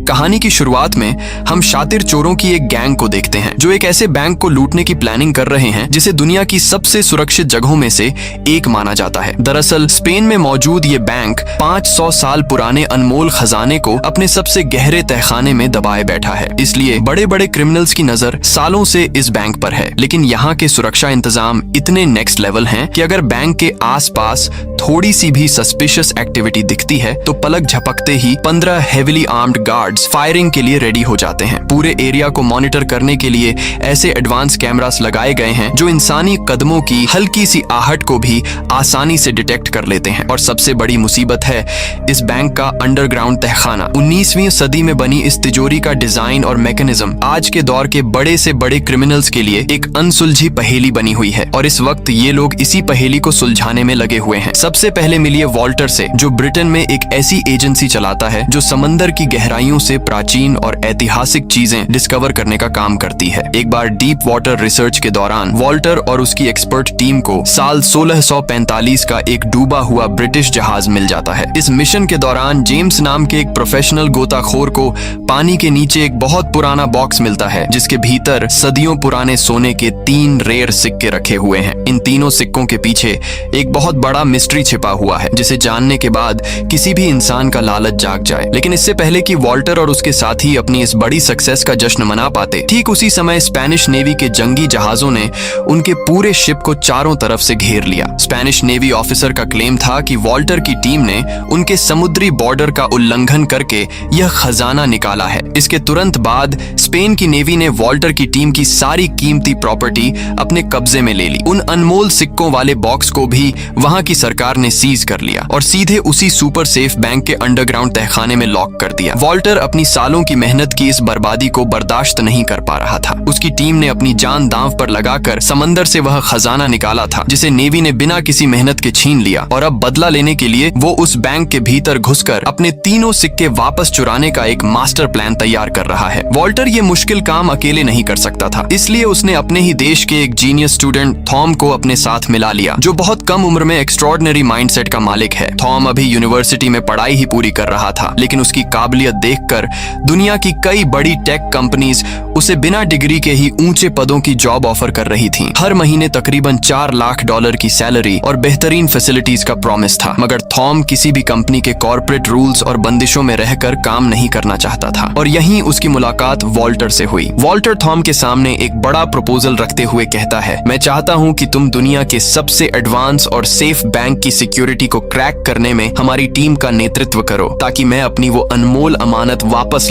कहानी की शुरुआत में हम शातिर चोरों की एक गैंग को देखते हैं जो एक ऐसे बैंक को लूटने की प्लानिंग कर रहे हैं जिसे दुनिया की सबसे सुरक्षित जगहों में से एक माना जाता है। दरअसल स्पेन में मौजूद ये बैंक 500 साल पुराने अनमोल खजाने को अपने सबसे गहरे तहखाने में दबाए बैठा है। इसलिए बड़े बड़े क्रिमिनल्स की नजर सालों से इस बैंक पर है। लेकिन यहाँ के सुरक्षा इंतजाम इतने नेक्स्ट लेवल हैं कि अगर बैंक के आसपास थोड़ी सी भी सस्पिशियस एक्टिविटी दिखती है तो पलक झपकते ही 15 हेविली आर्म्ड गार्ड्स फायरिंग के लिए रेडी हो जाते हैं। पूरे एरिया को मॉनिटर करने के लिए ऐसे एडवांस कैमरास लगाए गए हैं जो इंसानी कदमों की हल्की सी आहट को भी आसानी से डिटेक्ट कर लेते हैं। और सबसे बड़ी मुसीबत है इस बैंक का अंडरग्राउंड तहखाना। 19वीं सदी में बनी इस तिजोरी का डिजाइन और मैकेनिज्म आज के दौर के बड़े से बड़े क्रिमिनल्स के लिए एक अनसुलझी पहेली बनी हुई है और इस वक्त ये लोग इसी पहेली को सुलझाने में लगे हुए हैं। सबसे पहले मिलिए वॉल्टर से, जो ब्रिटेन में एक ऐसी एजेंसी चलाता है जो समंदर की गहराइयों से प्राचीन और ऐतिहासिक चीजें डिस्कवर करने का काम करती है। एक बार डीप वाटर रिसर्च के दौरान वॉल्टर और उसकी एक्सपर्ट टीम को साल 1645 का एक डूबा हुआ ब्रिटिश जहाज मिल जाता है। इस मिशन के दौरान जेम्स नाम के एक प्रोफेशनल गोताखोर को पानी के नीचे एक बहुत पुराना बॉक्स मिलता है जिसके भीतर सदियों पुराने सोने के 3 रेयर सिक्के रखे हुए हैं। इन तीनों सिक्कों के पीछे एक बहुत बड़ा मिस्ट्री छिपा हुआ है जिसे जानने के बाद किसी भी इंसान का लालच जाग जाए। लेकिन इससे पहले कि वॉल्टर और उसके साथी अपनी इस बड़ी सक्सेस का जश्न मना पाते, ठीक उसी समय स्पेनिश नेवी के जंगी जहाजों ने उनके पूरे शिप को चारों तरफ से घेर लिया। स्पेनिश नेवी ऑफिसर का क्लेम था कि वॉल्टर की टीम ने उनके समुद्री बॉर्डर का उल्लंघन करके यह खजाना निकाला है। इसके तुरंत बाद स्पेन की नेवी ने वॉल्टर की टीम की सारी कीमती प्रॉपर्टी अपने कब्जे में ले ली। उन अनमोल सिक्कों वाले बॉक्स को भी वहां की सरकार ने सीज कर लिया और सीधे उसी सुपर सेफ बैंक के अंडरग्राउंड तहखाने में लॉक कर दिया। वॉल्टर अपनी सालों की मेहनत की इस बर्बादी को बर्दाश्त नहीं कर पा रहा था। उसकी टीम ने अपनी जान दांव पर लगाकर समंदर से वह खजाना निकाला था जिसे नेवी ने बिना किसी मेहनत के छीन लिया और अब बदला लेने के लिए वो उस बैंक के भीतर घुसकर अपने तीनों सिक्के वापस चुराने का एक मास्टर प्लान तैयार कर रहा है। वॉल्टर ये मुश्किल काम अकेले नहीं कर सकता था, इसलिए उसने अपने ही देश के एक जीनियस स्टूडेंट थॉम को अपने साथ मिला लिया जो बहुत कम उम्र में एक्स्ट्रॉर्डिनरी माइंडसेट का मालिक है। थॉम अभी यूनिवर्सिटी में पढ़ाई ही पूरी कर रहा था, लेकिन उसकी काबिलियत देखकर दुनिया की कई बड़ी टेक कंपनीज उसे बिना डिग्री के ही ऊंचे पदों की जॉब ऑफर कर रही थीं। हर महीने तकरीबन $4 लाख की सैलरी और बेहतरीन फैसिलिटीज का प्रॉमिस था। मगर थॉम किसी भी कंपनी के कॉर्पोरेट रूल्स और बंदिशों में रहकर काम नहीं करना चाहता था और यहीं उसकी मुलाकात वॉल्टर से हुई। वॉल्टर थॉम के सामने एक बड़ा प्रपोजल रखते हुए कहता है, मैं चाहता हूं कि तुम दुनिया के सबसे एडवांस और सेफ बैंक की सिक्योरिटी को क्रैक करने में हमारी टीम का नेतृत्व करो ताकि मैं अपनी वो अनमोल अमानत वापस